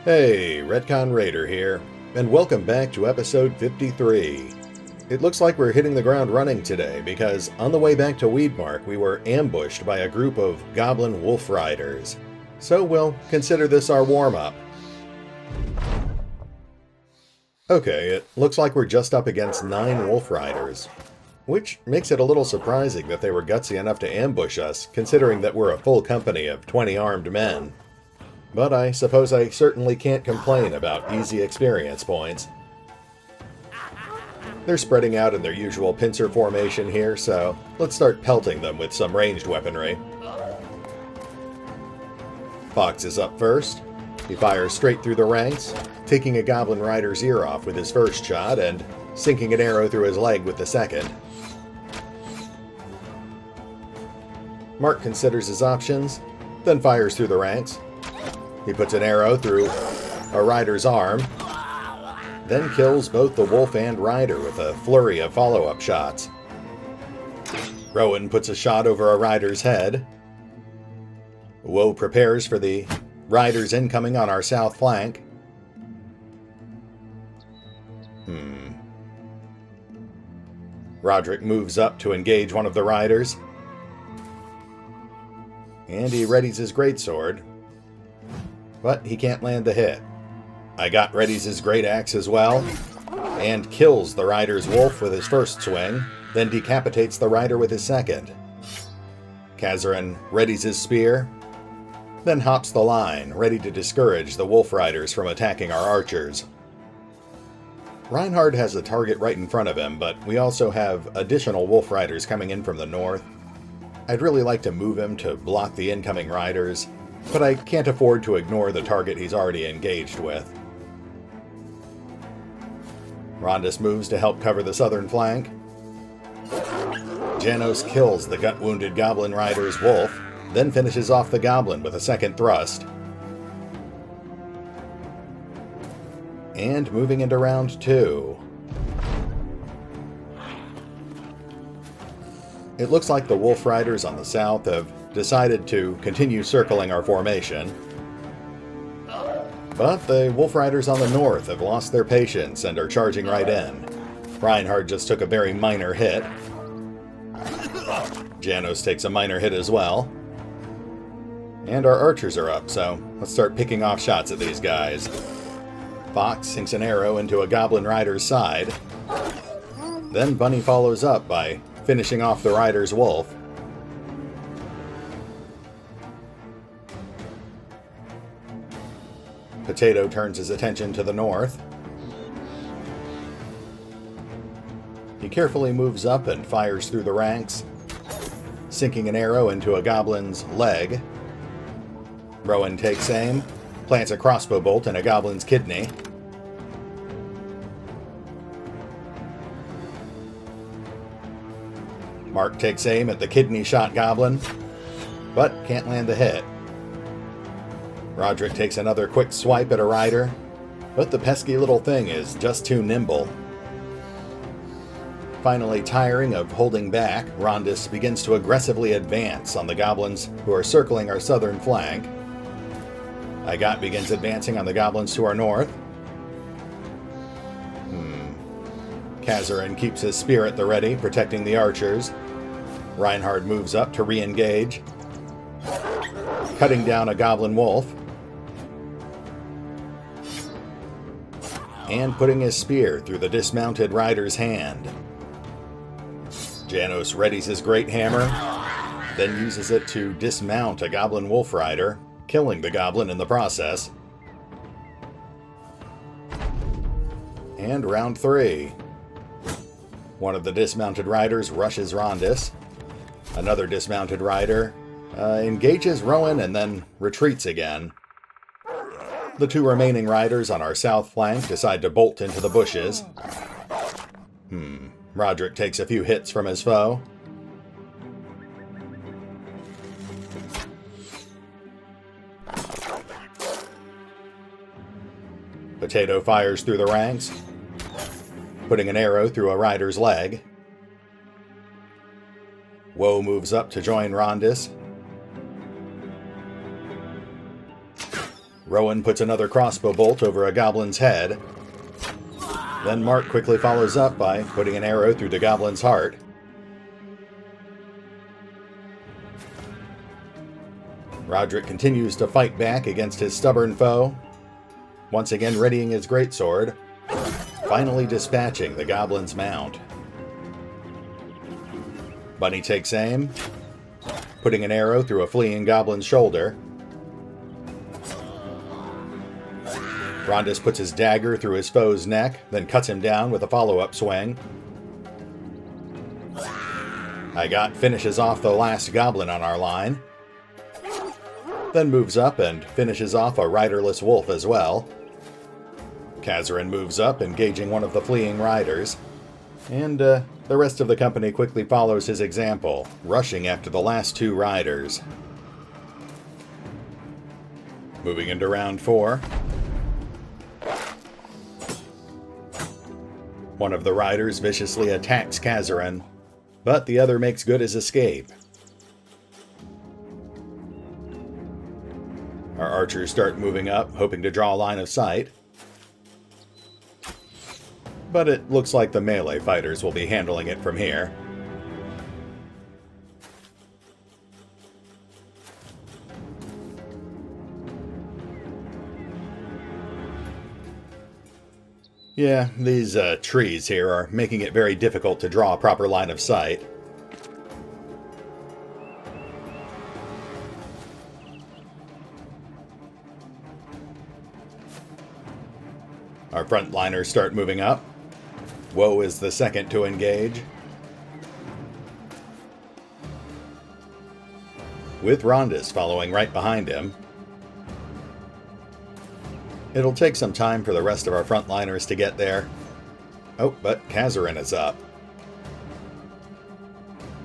Hey, RetconRaider here, and welcome back to episode 53. It looks like we're hitting the ground running today because on the way back to Weedmark we were ambushed by a group of goblin wolf riders. So we'll consider this our warm-up. Okay, it looks like we're just up against 9 wolf riders, which makes it a little surprising that they were gutsy enough to ambush us, considering that we're a full company of 20 armed men. But I suppose I certainly can't complain about easy experience points. They're spreading out in their usual pincer formation here, so let's start pelting them with some ranged weaponry. Fox is up first. He fires straight through the ranks, taking a goblin rider's ear off with his first shot and sinking an arrow through his leg with the second. Mark considers his options, then fires through the ranks. He puts an arrow through a rider's arm, then kills both the wolf and rider with a flurry of follow-up shots. Rowan puts a shot over a rider's head. Woe prepares for the riders incoming on our south flank. Roderick moves up to engage one of the riders. And he readies his greatsword. But he can't land the hit. I got readies his great axe as well, and kills the rider's wolf with his first swing, then decapitates the rider with his second. Gilraen readies his spear, then hops the line, ready to discourage the wolf riders from attacking our archers. Reinhard has a target right in front of him, but we also have additional wolf riders coming in from the north. I'd really like to move him to block the incoming riders, but I can't afford to ignore the target he's already engaged with. Rondis moves to help cover the southern flank. Janos kills the gut-wounded goblin rider's wolf, then finishes off the goblin with a second thrust. And moving into round 2. It looks like the wolf riders on the south have decided to continue circling our formation. But the wolf riders on the north have lost their patience and are charging right in. Reinhard just took a very minor hit. Janos takes a minor hit as well. And our archers are up, so let's start picking off shots at these guys. Fox sinks an arrow into a goblin rider's side. Then Bunny follows up by finishing off the rider's wolf. Potato turns his attention to the north. He carefully moves up and fires through the ranks, sinking an arrow into a goblin's leg. Rowan takes aim, plants a crossbow bolt in a goblin's kidney. Mark takes aim at the kidney-shot goblin, but can't land the hit. Roderick takes another quick swipe at a rider, but the pesky little thing is just too nimble. Finally tiring of holding back, Rondis begins to aggressively advance on the goblins who are circling our southern flank. Igot begins advancing on the goblins to our north. Gilraen keeps his spear at the ready, protecting the archers. Reinhard moves up to re-engage, cutting down a goblin wolf, and putting his spear through the dismounted rider's hand. Janos readies his great hammer, then uses it to dismount a goblin wolf rider, killing the goblin in the process. And round 3. One of the dismounted riders rushes Rondis. Another dismounted rider engages Rowan and then retreats again. The 2 remaining riders on our south flank decide to bolt into the bushes. Roderick takes a few hits from his foe. Potato fires through the ranks, putting an arrow through a rider's leg. Woe moves up to join Rondis. Rowan puts another crossbow bolt over a goblin's head. Then Mark quickly follows up by putting an arrow through the goblin's heart. Roderick continues to fight back against his stubborn foe, once again readying his greatsword, finally dispatching the goblin's mount. Bunny takes aim, putting an arrow through a fleeing goblin's shoulder. Rondus puts his dagger through his foe's neck, then cuts him down with a follow-up swing. Igot finishes off the last goblin on our line, then moves up and finishes off a riderless wolf as well. Kazarin moves up, engaging one of the fleeing riders, and the rest of the company quickly follows his example, rushing after the last two riders. Moving into round 4. One of the riders viciously attacks Kazarin, but the other makes good his escape. Our archers start moving up, hoping to draw a line of sight. But it looks like the melee fighters will be handling it from here. Yeah, these trees here are making it very difficult to draw a proper line of sight. Our frontliners start moving up. Woe is the second to engage, with Rondus following right behind him. It'll take some time for the rest of our frontliners to get there. Oh, but Kazarin is up.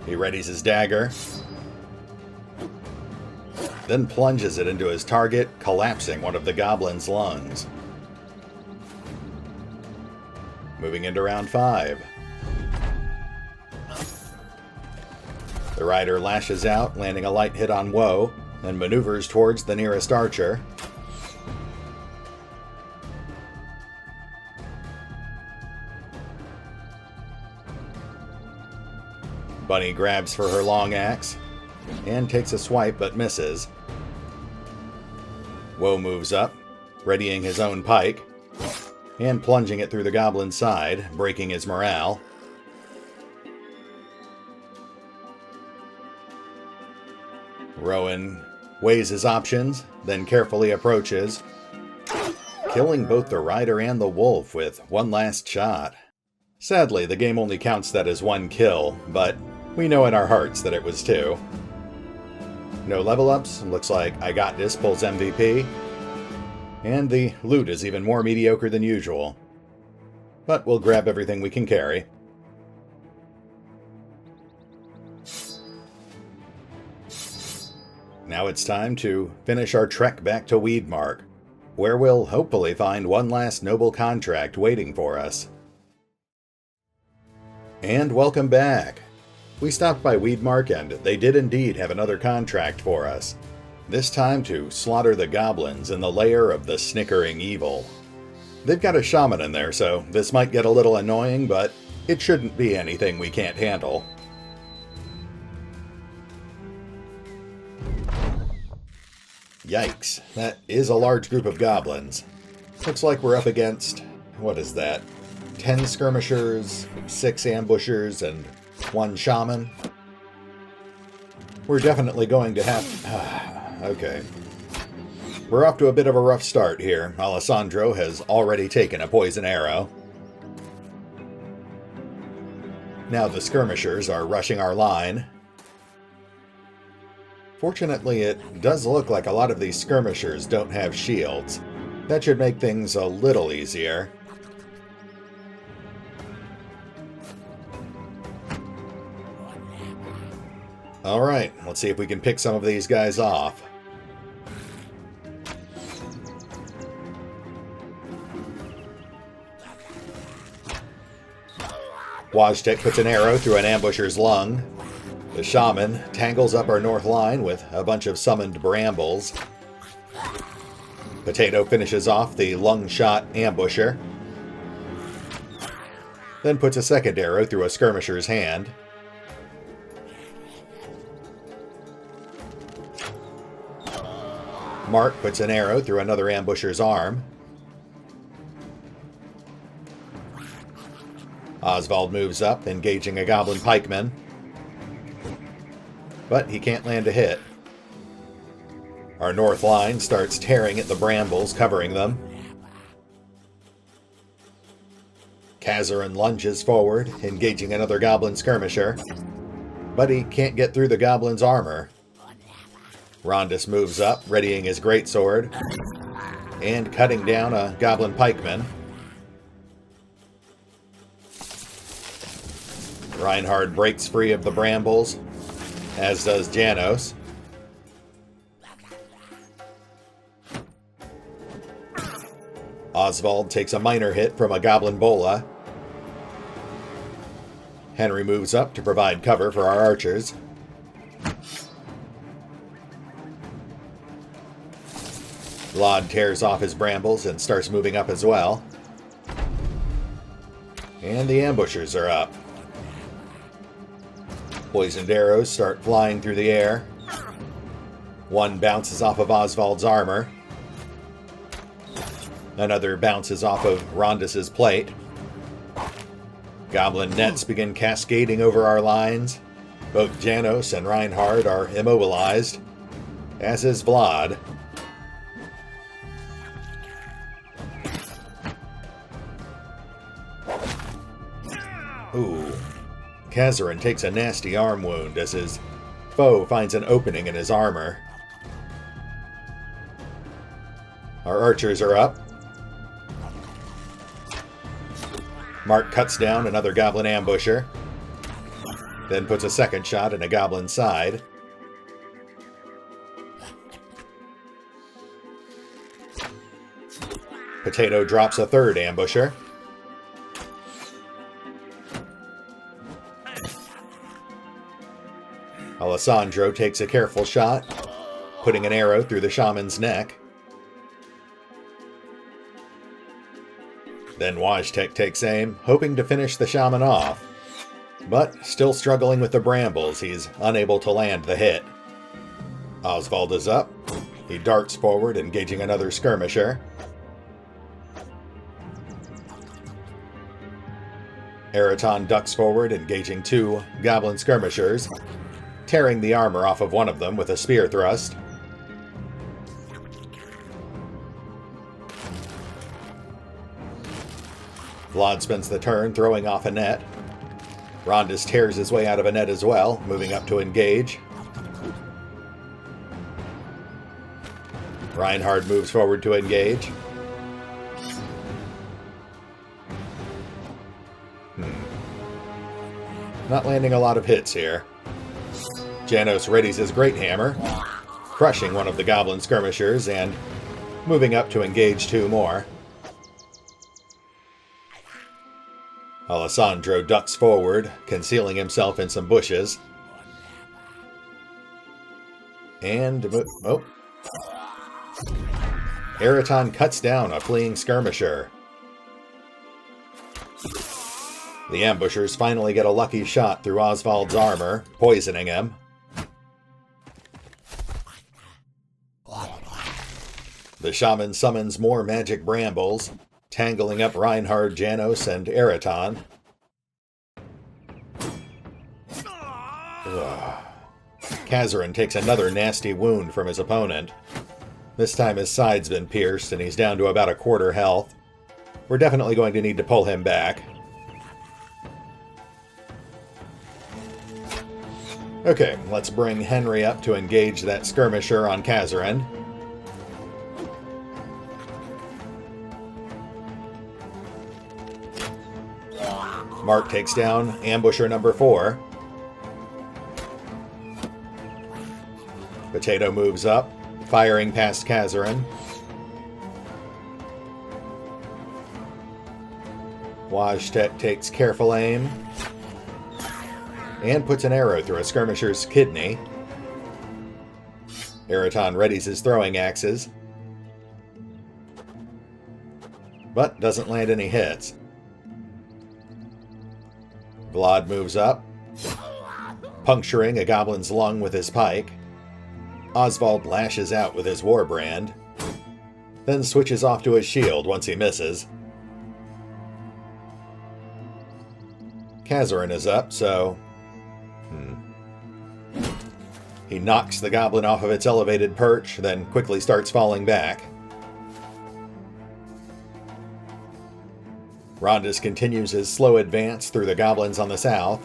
He readies his dagger, then plunges it into his target, collapsing one of the goblin's lungs. Moving into round 5. The rider lashes out, landing a light hit on Woe, and maneuvers towards the nearest archer. Bunny grabs for her long axe, and takes a swipe but misses. Woe moves up, readying his own pike, and plunging it through the goblin's side, breaking his morale. Rowan weighs his options, then carefully approaches, killing both the rider and the wolf with one last shot. Sadly, the game only counts that as one kill, but we know in our hearts that it was 2. No level ups, looks like Igot pulls MVP, and the loot is even more mediocre than usual. But we'll grab everything we can carry. Now it's time to finish our trek back to Weedmark, where we'll hopefully find one last noble contract waiting for us. And welcome back! We stopped by Weedmark and they did indeed have another contract for us. This time to slaughter the goblins in the lair of the Snickering Evil. They've got a shaman in there, so this might get a little annoying, but it shouldn't be anything we can't handle. Yikes, that is a large group of goblins. Looks like we're up against, what is that, 10 skirmishers, 6 ambushers, and 1 shaman. We're definitely going to have... okay. We're off to a bit of a rough start here. Alessandro has already taken a poison arrow. Now the skirmishers are rushing our line. Fortunately, it does look like a lot of these skirmishers don't have shields. That should make things a little easier. Alright, let's see if we can pick some of these guys off. Wojtek puts an arrow through an ambusher's lung. The shaman tangles up our north line with a bunch of summoned brambles. Potato finishes off the lung shot ambusher, then puts a second arrow through a skirmisher's hand. Mark puts an arrow through another ambusher's arm. Oswald moves up, engaging a goblin pikeman, but he can't land a hit. Our north line starts tearing at the brambles covering them. Gilraen lunges forward, engaging another goblin skirmisher, but he can't get through the goblin's armor. Rondus moves up, readying his greatsword, and cutting down a goblin pikeman. Reinhard breaks free of the brambles, as does Janos. Oswald takes a minor hit from a goblin bola. Henry moves up to provide cover for our archers. Vlad tears off his brambles and starts moving up as well. And the ambushers are up. Poisoned arrows start flying through the air. One bounces off of Oswald's armor. Another bounces off of Rondus's plate. Goblin nets begin cascading over our lines. Both Janos and Reinhard are immobilized, as is Vlad. Ooh. Gilraen takes a nasty arm wound as his foe finds an opening in his armor. Our archers are up. Mark cuts down another goblin ambusher, then puts a second shot in a goblin's side. Potato drops a third ambusher. Alessandro takes a careful shot, putting an arrow through the shaman's neck. Then Wojtek takes aim, hoping to finish the shaman off. But, still struggling with the brambles, he's unable to land the hit. Oswald is up. He darts forward, engaging another skirmisher. Eraton ducks forward, engaging two goblin skirmishers, tearing the armor off of one of them with a spear thrust. Vlad spends the turn throwing off a net. Rondus tears his way out of a net as well, moving up to engage. Reinhard moves forward to engage. Not landing a lot of hits here. Janos readies his great hammer, crushing one of the goblin skirmishers and moving up to engage two more. Alessandro ducks forward, concealing himself in some bushes. And... oh. Eraton cuts down a fleeing skirmisher. The ambushers finally get a lucky shot through Oswald's armor, poisoning him. The shaman summons more magic brambles, tangling up Reinhard, Janos, and Eraton. Gilraen takes another nasty wound from his opponent. This time his side's been pierced and he's down to about a quarter health. We're definitely going to need to pull him back. Okay, let's bring Henry up to engage that skirmisher on Gilraen. Mark takes down ambusher number 4. Potato moves up, firing past Gilraen. Wojtek takes careful aim and puts an arrow through a skirmisher's kidney. Eraton readies his throwing axes. but doesn't land any hits. Vlad moves up, puncturing a goblin's lung with his pike. Oswald lashes out with his warbrand, then switches off to his shield once he misses. Gilraen is up, so... He knocks the goblin off of its elevated perch, then quickly starts falling back. Rondis continues his slow advance through the goblins on the south.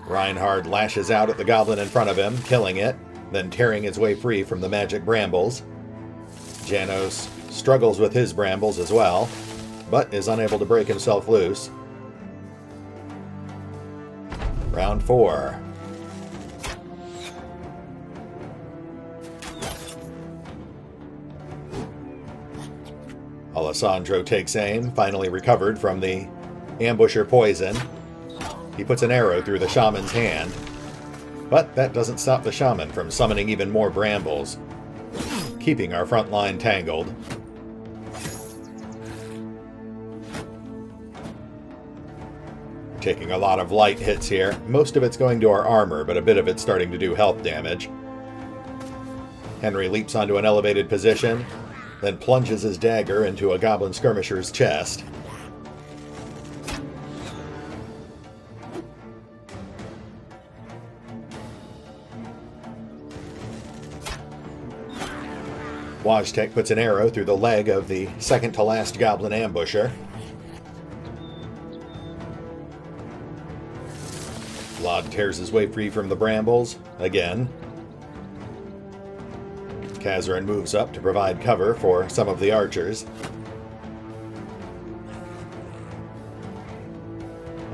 Reinhard lashes out at the goblin in front of him, killing it, then tearing his way free from the magic brambles. Janos struggles with his brambles as well, but is unable to break himself loose. Round 4. Alessandro takes aim, finally recovered from the ambusher poison. He puts an arrow through the shaman's hand, but that doesn't stop the shaman from summoning even more brambles, keeping our front line tangled. Taking a lot of light hits here. Most of it's going to our armor, but a bit of it's starting to do health damage. Henry leaps onto an elevated position, then plunges his dagger into a goblin skirmisher's chest. Wojtek puts an arrow through the leg of the second-to-last goblin ambusher. Vlad tears his way free from the brambles, again. Gilraen moves up to provide cover for some of the archers.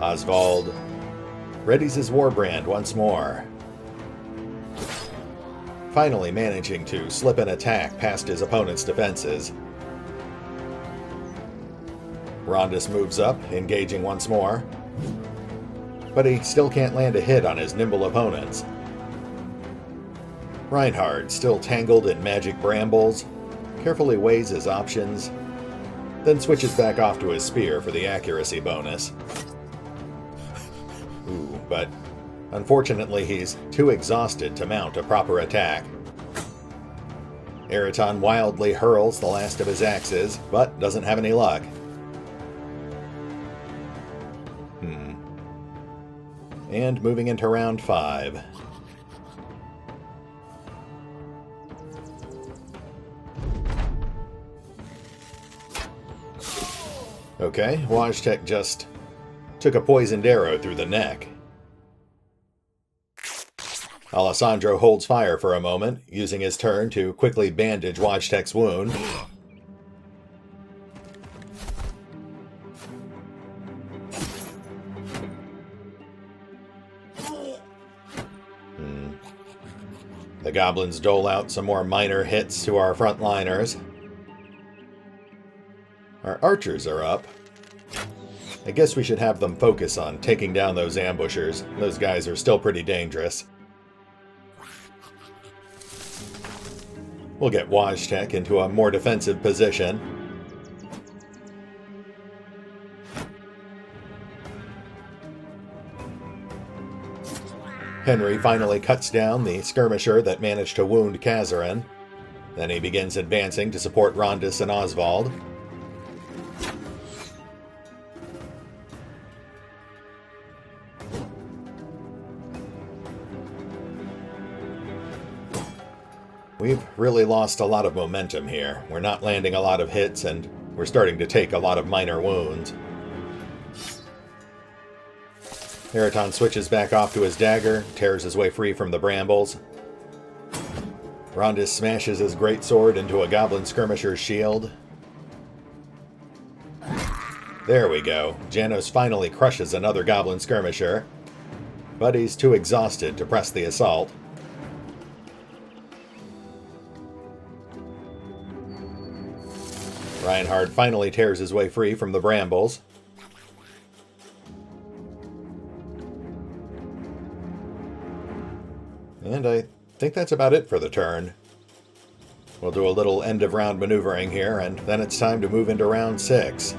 Oswald readies his warbrand once more, finally managing to slip an attack past his opponent's defenses. Rondis moves up, engaging once more, but he still can't land a hit on his nimble opponents. Reinhard, still tangled in magic brambles, carefully weighs his options, then switches back off to his spear for the accuracy bonus. But unfortunately he's too exhausted to mount a proper attack. Eraton wildly hurls the last of his axes, but doesn't have any luck. And moving into round 5. Okay, Wojtek just took a poisoned arrow through the neck. Alessandro holds fire for a moment, using his turn to quickly bandage Wojtek's wound. The goblins dole out some more minor hits to our frontliners. Our archers are up. I guess we should have them focus on taking down those ambushers. Those guys are still pretty dangerous. We'll get Wojtek into a more defensive position. Henry finally cuts down the skirmisher that managed to wound Gilraen. Then he begins advancing to support Rondis and Oswald. We've really lost a lot of momentum here. We're not landing a lot of hits, and we're starting to take a lot of minor wounds. Eraton switches back off to his dagger, tears his way free from the brambles. Rondis smashes his greatsword into a goblin skirmisher's shield. There we go. Janos finally crushes another goblin skirmisher, but he's too exhausted to press the assault. Reinhard finally tears his way free from the brambles. And I think that's about it for the turn. We'll do a little end-of-round maneuvering here, and then it's time to move into round 6.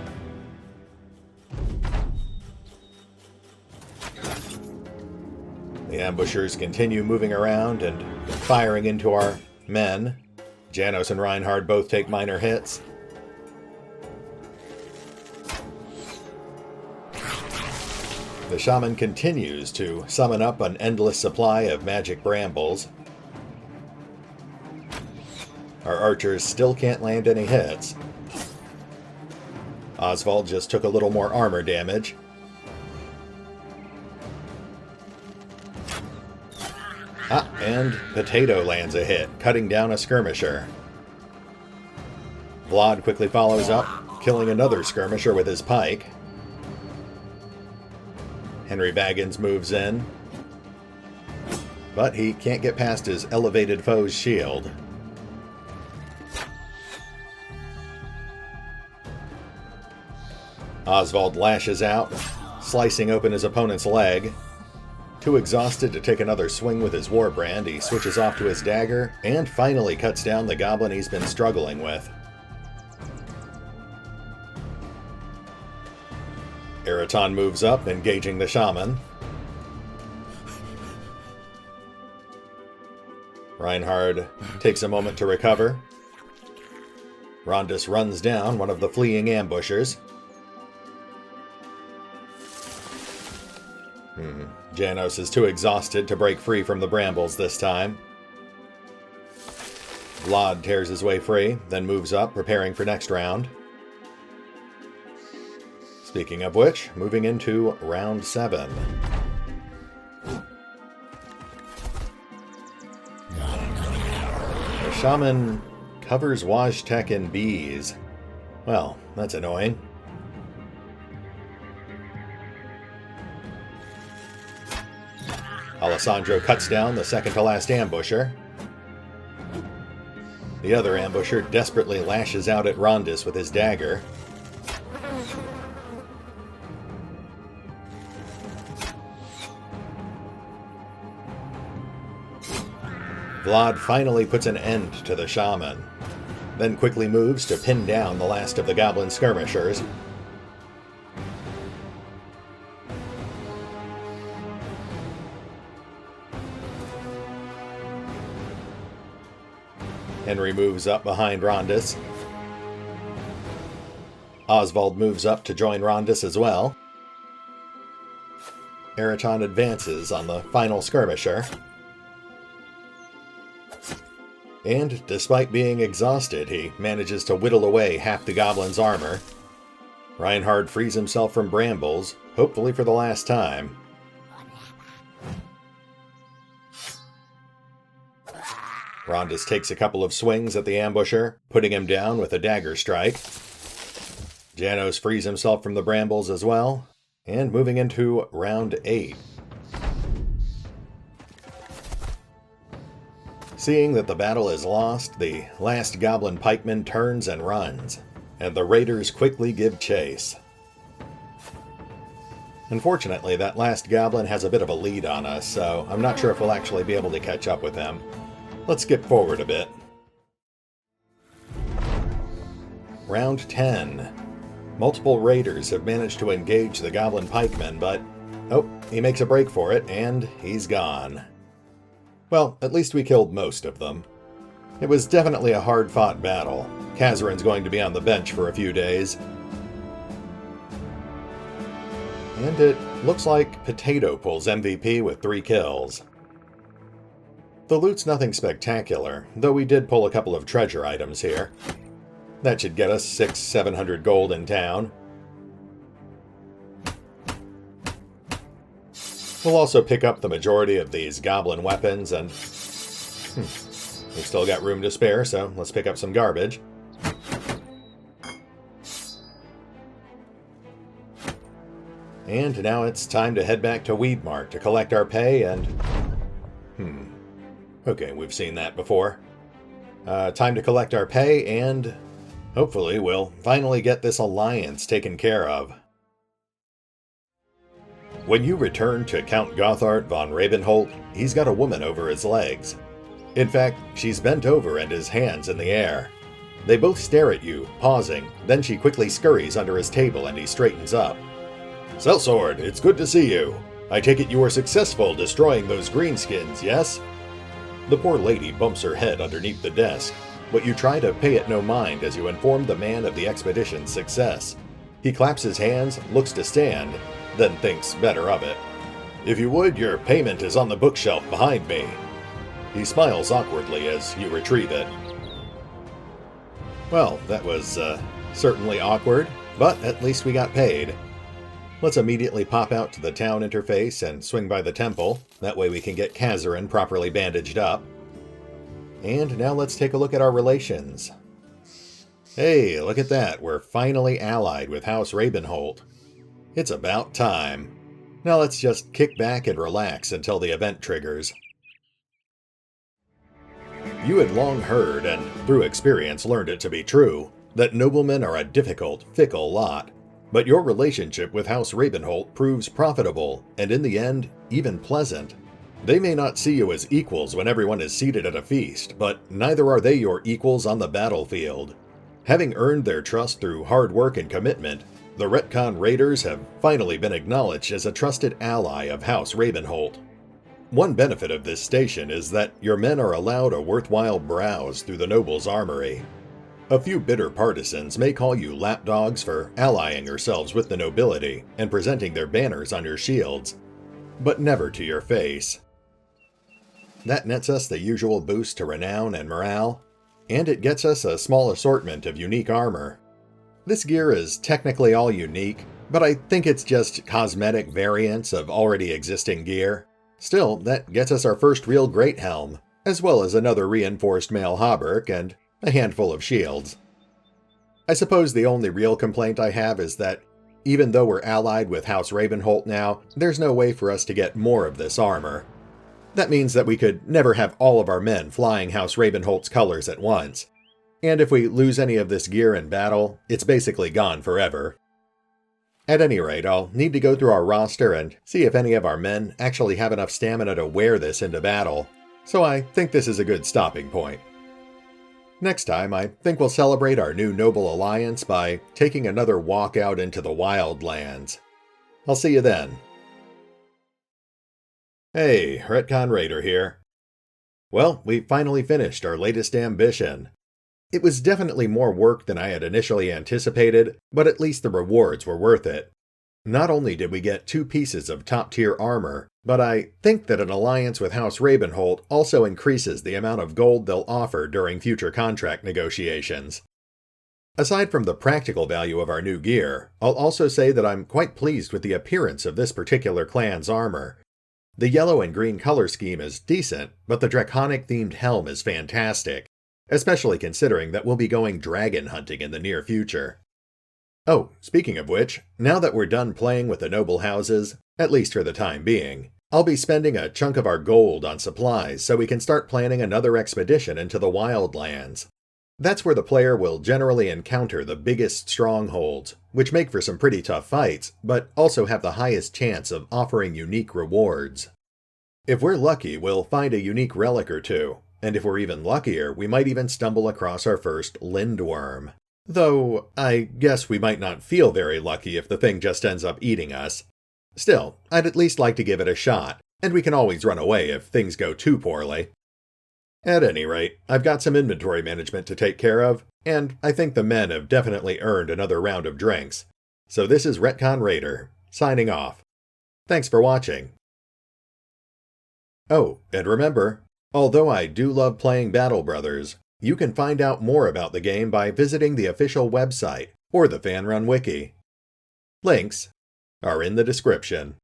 The ambushers continue moving around and firing into our men. Janos and Reinhard both take minor hits. The shaman continues to summon up an endless supply of magic brambles. Our archers still can't land any hits. Oswald just took a little more armor damage. And Potato lands a hit, cutting down a skirmisher. Vlad quickly follows up, killing another skirmisher with his pike. Henry Baggins moves in, but he can't get past his elevated foe's shield. Oswald lashes out, slicing open his opponent's leg. Too exhausted to take another swing with his warbrand, he switches off to his dagger and finally cuts down the goblin he's been struggling with. Eraton moves up, engaging the shaman. Reinhard takes a moment to recover. Rondus runs down one of the fleeing ambushers. Janos is too exhausted to break free from the brambles this time. Vlad tears his way free, then moves up, preparing for next round. Speaking of which, moving into round 7. The shaman covers Wajtek in bees. Well, that's annoying. Alessandro cuts down the second-to-last ambusher. The other ambusher desperately lashes out at Rondus with his dagger. Vlad finally puts an end to the shaman, then quickly moves to pin down the last of the goblin skirmishers. Henry moves up behind Rondus. Oswald moves up to join Rondus as well. Eraton advances on the final skirmisher. And despite being exhausted, he manages to whittle away half the goblin's armor. Reinhard frees himself from brambles, hopefully for the last time. Rondus takes a couple of swings at the ambusher, putting him down with a dagger strike. Janos frees himself from the brambles as well, and moving into round 8. Seeing that the battle is lost, the last goblin pikeman turns and runs, and the raiders quickly give chase. Unfortunately, that last goblin has a bit of a lead on us, so I'm not sure if we'll actually be able to catch up with him. Let's skip forward a bit. Round 10. Multiple raiders have managed to engage the goblin pikeman, but he makes a break for it, and he's gone. Well, at least we killed most of them. It was definitely a hard-fought battle. Kazarin's going to be on the bench for a few days. And it looks like Potato pulls MVP with 3 kills. The loot's nothing spectacular, though we did pull a couple of treasure items here. That should get us 600-700 gold in town. We'll also pick up the majority of these goblin weapons, and we've still got room to spare, so let's pick up some garbage. And now it's time to head back to Weedmark to collect our pay and... Okay, we've seen that before. Time to collect our pay, and hopefully we'll finally get this alliance taken care of. When you return to Count Gotthard von Ravenholt, he's got a woman over his legs. In fact, she's bent over and his hands in the air. They both stare at you, pausing, then she quickly scurries under his table and he straightens up. "Sellsword, it's good to see you. I take it you were successful destroying those greenskins, yes?" The poor lady bumps her head underneath the desk, but you try to pay it no mind as you inform the man of the expedition's success. He claps his hands, looks to stand, then thinks better of it. "If you would, your payment is on the bookshelf behind me." He smiles awkwardly as you retrieve it. Well, that was certainly awkward, but at least we got paid. Let's immediately pop out to the town interface and swing by the temple. That way we can get Kazarin properly bandaged up. And now let's take a look at our relations. Hey, look at that. We're finally allied with House Ravenholt. It's about time. Now let's just kick back and relax until the event triggers. You had long heard, and through experience learned it to be true, that noblemen are a difficult, fickle lot. But your relationship with House Ravenholt proves profitable, and in the end, even pleasant. They may not see you as equals when everyone is seated at a feast, but neither are they your equals on the battlefield. Having earned their trust through hard work and commitment, the Retcon Raiders have finally been acknowledged as a trusted ally of House Ravenholt. One benefit of this station is that your men are allowed a worthwhile browse through the noble's armory. A few bitter partisans may call you lapdogs for allying yourselves with the nobility and presenting their banners on your shields, but never to your face. That nets us the usual boost to renown and morale, and it gets us a small assortment of unique armor. This gear is technically all unique, but I think it's just cosmetic variants of already existing gear. Still, that gets us our first real great helm, as well as another reinforced mail hauberk and a handful of shields. I suppose the only real complaint I have is that, even though we're allied with House Ravenholt now, there's no way for us to get more of this armor. That means that we could never have all of our men flying House Ravenholt's colors at once. And if we lose any of this gear in battle, it's basically gone forever. At any rate, I'll need to go through our roster and see if any of our men actually have enough stamina to wear this into battle, so I think this is a good stopping point. Next time, I think we'll celebrate our new noble alliance by taking another walk out into the wildlands. I'll see you then. Hey, RetconRaider here. Well, we finally finished our latest ambition. It was definitely more work than I had initially anticipated, but at least the rewards were worth it. Not only did we get 2 pieces of top-tier armor, but I think that an alliance with House Ravenholt also increases the amount of gold they'll offer during future contract negotiations. Aside from the practical value of our new gear, I'll also say that I'm quite pleased with the appearance of this particular clan's armor. The yellow and green color scheme is decent, but the draconic-themed helm is fantastic, especially considering that we'll be going dragon hunting in the near future. Oh, speaking of which, now that we're done playing with the noble houses, at least for the time being, I'll be spending a chunk of our gold on supplies so we can start planning another expedition into the wildlands. That's where the player will generally encounter the biggest strongholds, which make for some pretty tough fights, but also have the highest chance of offering unique rewards. If we're lucky, we'll find a unique relic or two, and if we're even luckier, we might even stumble across our first lindworm. Though, I guess we might not feel very lucky if the thing just ends up eating us. Still, I'd at least like to give it a shot, and we can always run away if things go too poorly. At any rate, I've got some inventory management to take care of, and I think the men have definitely earned another round of drinks. So this is RetconRaider, signing off. Thanks for watching. Oh, and remember, although I do love playing Battle Brothers, you can find out more about the game by visiting the official website or the FanRun Wiki. Links are in the description.